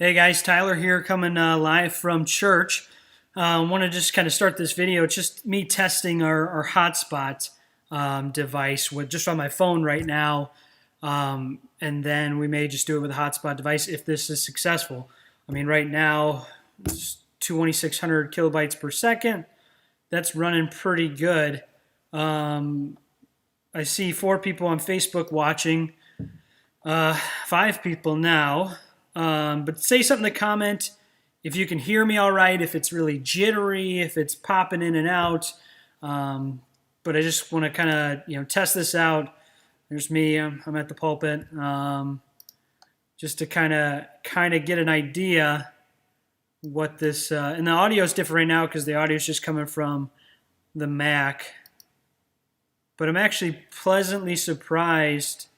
Hey guys, Tyler here coming live from church. I want to just kind of start this video. It's just me testing our Hotspot device just on my phone right now. And then we may just do it with a Hotspot device if this is successful. I mean, right now, it's 2,600 kilobytes per second. That's running pretty good. I see 4 people on Facebook watching, 5 people now. But say something in the comment if you can hear me all right, if it's really jittery, if it's popping in and out. But I just want to kind of test this out. There's me. I'm at the pulpit, just to kind of get an idea what this. And the audio is different right now because the audio is just coming from the Mac. But I'm actually pleasantly surprised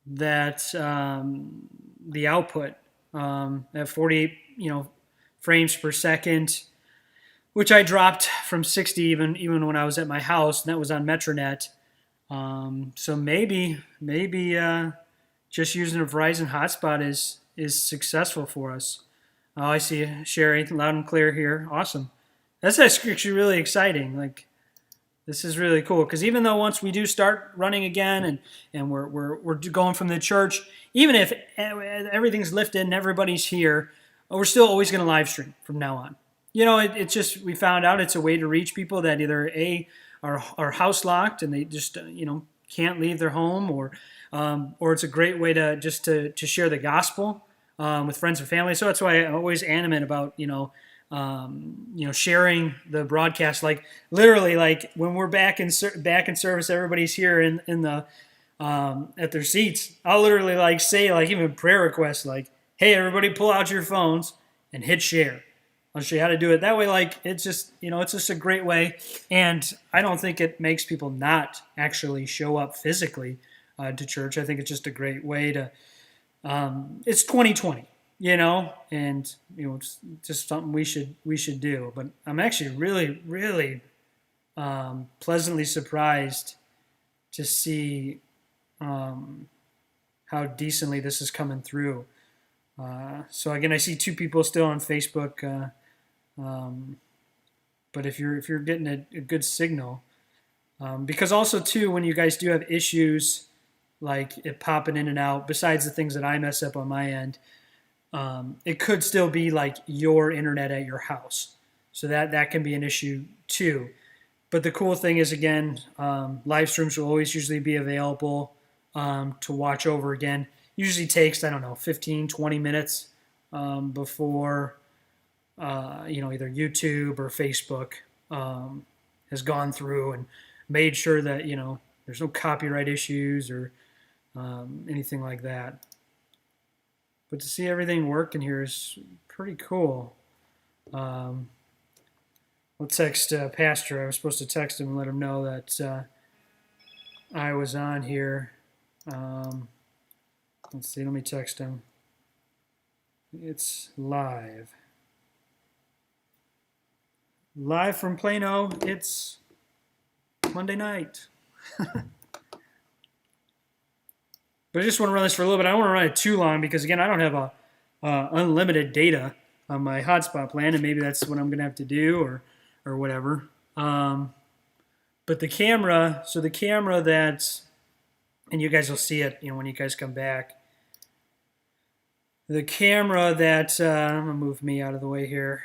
that the output at 48 frames per second, which I dropped from 60 even when I was at my house, and that was on Metronet. So maybe just using a Verizon hotspot is successful for us. Oh, I see Sherry loud and clear here. Awesome. That's actually really exciting. Like, this is really cool because even though once we do start running again and we're going from the church, even if everything's lifted and everybody's here, we're still always going to live stream from now on. It's just we found out it's a way to reach people that either are house locked and they just can't leave their home, or it's a great way to share the gospel with friends and family. So that's why I'm always animate about sharing the broadcast. Like literally, like when we're back in service, everybody's here in the at their seats. I'll literally say even prayer requests like, "Hey, everybody, pull out your phones and hit share." I'll show you how to do it that way. It's just it's just a great way, and I don't think it makes people not actually show up physically to church. I think it's just a great way to. It's 2020. And it's just something we should do. But I'm actually really, really pleasantly surprised to see how decently this is coming through. So again, I see 2 people still on Facebook, but if you're getting a good signal, because also too, when you guys do have issues like it popping in and out, besides the things that I mess up on my end. It could still be like your internet at your house. So that can be an issue too. But the cool thing is, again, live streams will always usually be available to watch over again. Usually takes, 15, 20 minutes before, either YouTube or Facebook has gone through and made sure that, there's no copyright issues or anything like that. But to see everything working here is pretty cool. I'll text Pastor. I was supposed to text him and let him know that I was on here. Let's see. Let me text him. It's live. Live from Plano. It's Monday night. But I just want to run this for a little bit. I don't want to run it too long because, again, I don't have unlimited data on my hotspot plan, and maybe that's what I'm going to have to do or whatever. But the camera, and you guys will see it, when you guys come back. The camera that I'm gonna move me out of the way here.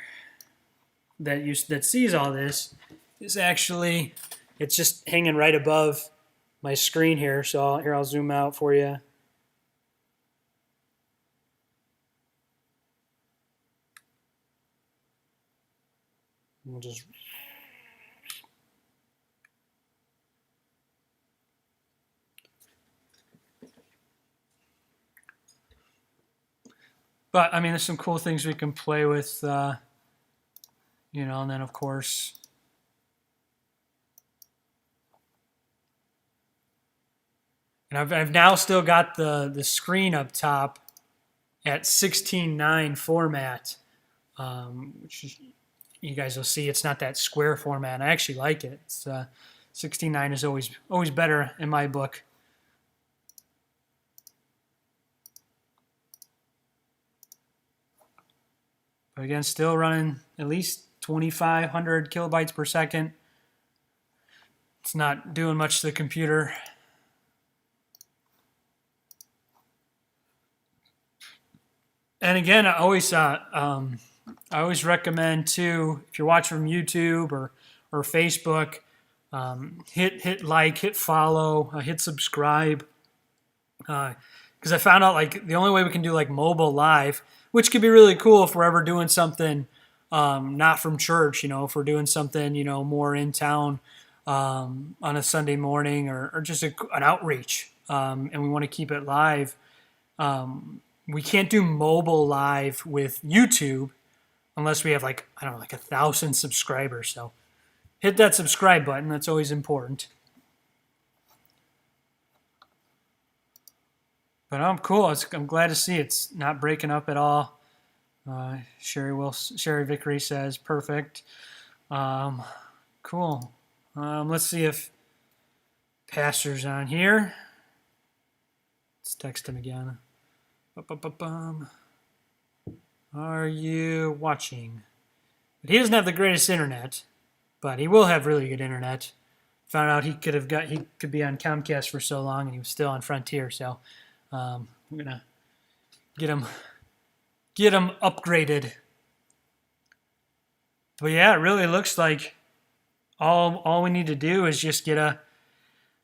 That sees all this is actually it's just hanging right above my screen here, so I'll zoom out for you. We'll just but I mean, there's some cool things we can play with, and then of course. And I've now still got the screen up top at 16:9 format, which you guys will see it's not that square format. I actually like it. It's 16:9 is always better in my book. But again, still running at least 2,500 kilobytes per second. It's not doing much to the computer. And again, I always recommend too, if you're watching from YouTube or Facebook, hit like, hit follow, hit subscribe. Because I found out like the only way we can do like mobile live, which could be really cool if we're ever doing something not from church, if we're doing something more in town on a Sunday morning or just an outreach, and we want to keep it live. We can't do mobile live with YouTube unless we have like 1,000 subscribers. So hit that subscribe button. That's always important. But cool. I'm glad to see it's not breaking up at all. Sherry Vickery says perfect. Cool. Let's see if Pastor's on here. Let's text him again. Are you watching? But he doesn't have the greatest internet, but he will have really good internet. Found out he could be on Comcast for so long, and he was still on Frontier. So I'm gonna get him upgraded. But yeah, it really looks like all we need to do is just get a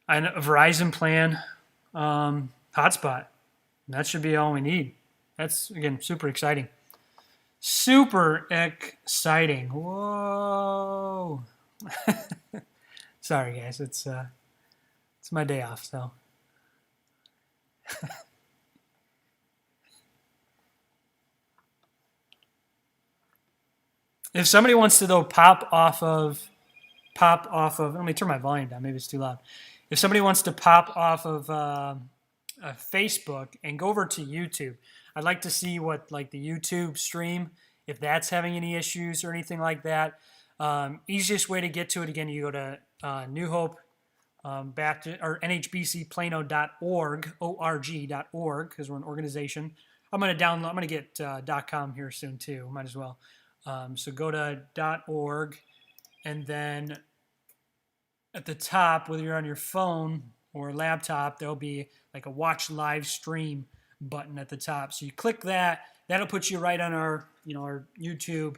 Verizon plan hotspot. And that should be all we need. That's, again, super exciting. Super exciting. Whoa. Sorry, guys. It's my day off, so. If somebody wants to, though, pop off of, let me turn my volume down. Maybe it's too loud. If somebody wants to pop off of Facebook and go over to YouTube, I'd like to see what the YouTube stream, if that's having any issues or anything like that. Easiest way to get to it, again, you go to New Hope Baptist or nhbcplano.org, org.org, because we're an organization. I'm going to get .com here soon too. Might as well. So go to .org, and then at the top, whether you're on your phone or laptop, there'll be like a watch live stream button at the top. So you click that. That'll put you right on our YouTube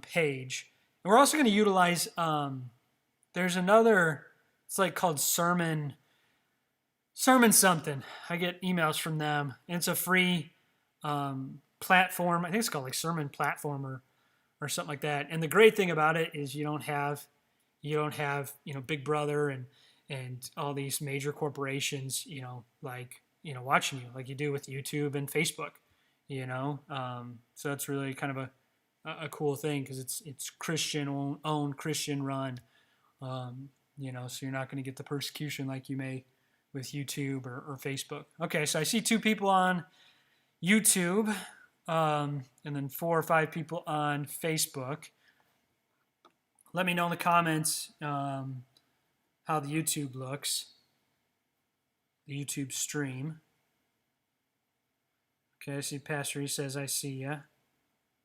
page. And we're also going to utilize. There's another. It's called Sermon something. I get emails from them, and it's a free platform. I think it's called Sermon Platform or something like that. And the great thing about it is you don't have Big Brother and all these major corporations watching you like you do with YouTube and Facebook. So that's really kind of a cool thing because it's Christian owned, Christian run. So you're not going to get the persecution like you may with YouTube or Facebook. Okay, so I see 2 people on YouTube, and then 4 or 5 people on Facebook. Let me know in the comments how the YouTube looks, the YouTube stream. Okay, I see Pastor. He says, I see ya.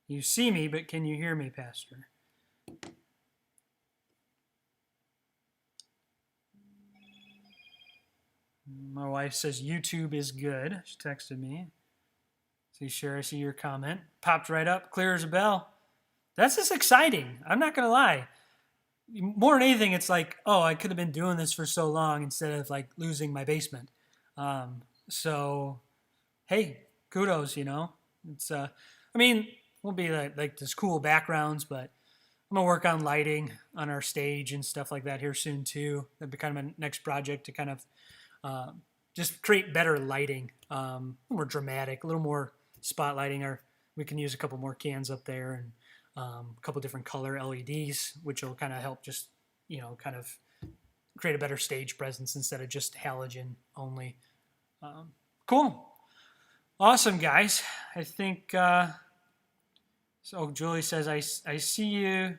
You see me, but can you hear me, Pastor? My wife says YouTube is good. She texted me. See, Sherry, I see your comment. Popped right up, clear as a bell. That's just exciting. I'm not going to lie. More than anything, it's like, oh, I could have been doing this for so long instead of losing my basement. So, hey, kudos, It's, we'll be like this cool backgrounds, but I'm going to work on lighting on our stage and stuff like that here soon too. That'll be kind of my next project to kind of just create better lighting, more dramatic, a little more spotlighting. Or we can use a couple more cans up there and a couple different color LEDs, which will kind of help just, kind of create a better stage presence instead of just halogen only. Cool. Awesome, guys. I think, so Julie says, I see you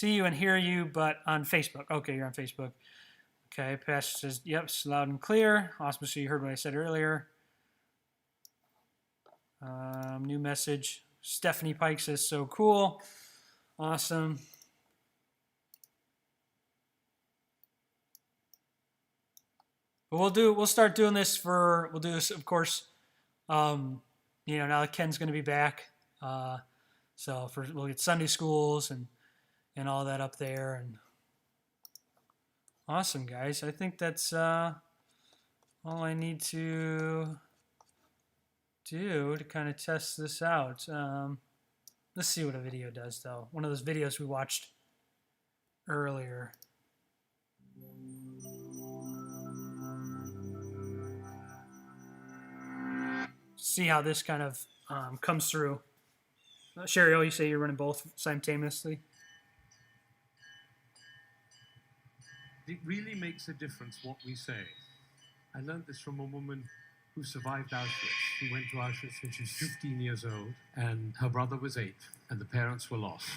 and hear you, but on Facebook. Okay, you're on Facebook. Okay, Pastor says, yep, it's loud and clear. Awesome, so you heard what I said earlier. New message. Stephanie Pike says, so cool. Awesome. But we'll start doing this we'll do this, of course, you know, now that Ken's going to be back. So we'll get Sunday schools and all that up there. And awesome, guys. I think that's all I need to do to kind of test this out. Let's see what a video does, though. One of those videos we watched earlier. See how this kind of comes through. Sherry, you say you're running both simultaneously? It really makes a difference what we say. I learned this from a woman who survived Auschwitz. She went to Auschwitz when she was 15 years old, and her brother was 8, and the parents were lost.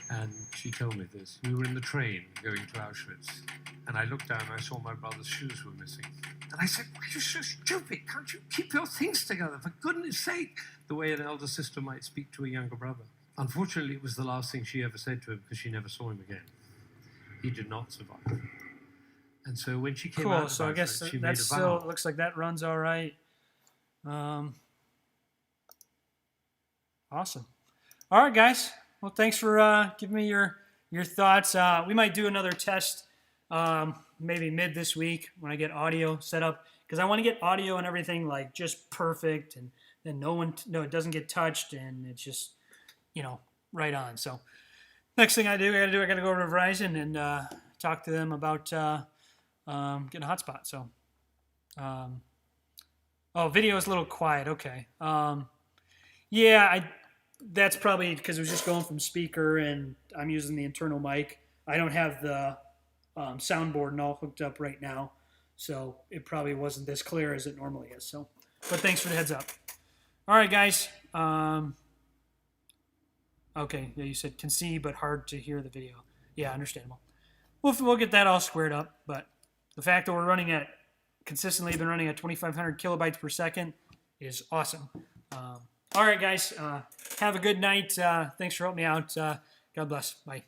And she told me this. We were in the train going to Auschwitz, and I looked down and I saw my brother's shoes were missing. And I said, why are you so stupid? Can't you keep your things together, for goodness sake? The way an elder sister might speak to a younger brother. Unfortunately, it was the last thing she ever said to him, because she never saw him again. He did not survive. And so when she came out of so I guess she that made a still vow. looks like that runs all right. Awesome. All right, guys. Well, thanks for giving me your thoughts. We might do another test maybe mid this week when I get audio set up, because I want to get audio and everything like just perfect, and then it doesn't get touched, and it's just, you know, right on. So next thing I got to go over to Verizon and talk to them about getting a hotspot. So, video is a little quiet. Okay. Yeah, that's probably because it was just going from speaker, and I'm using the internal mic. I don't have the soundboard and all hooked up right now, so it probably wasn't this clear as it normally is. So, but thanks for the heads up. All right, guys. Okay, yeah, you said can see but hard to hear the video. Yeah, understandable. We'll get that all squared up, but the fact that we're consistently been running at 2,500 kilobytes per second is awesome. All right, guys, have a good night. Thanks for helping me out. God bless. Bye.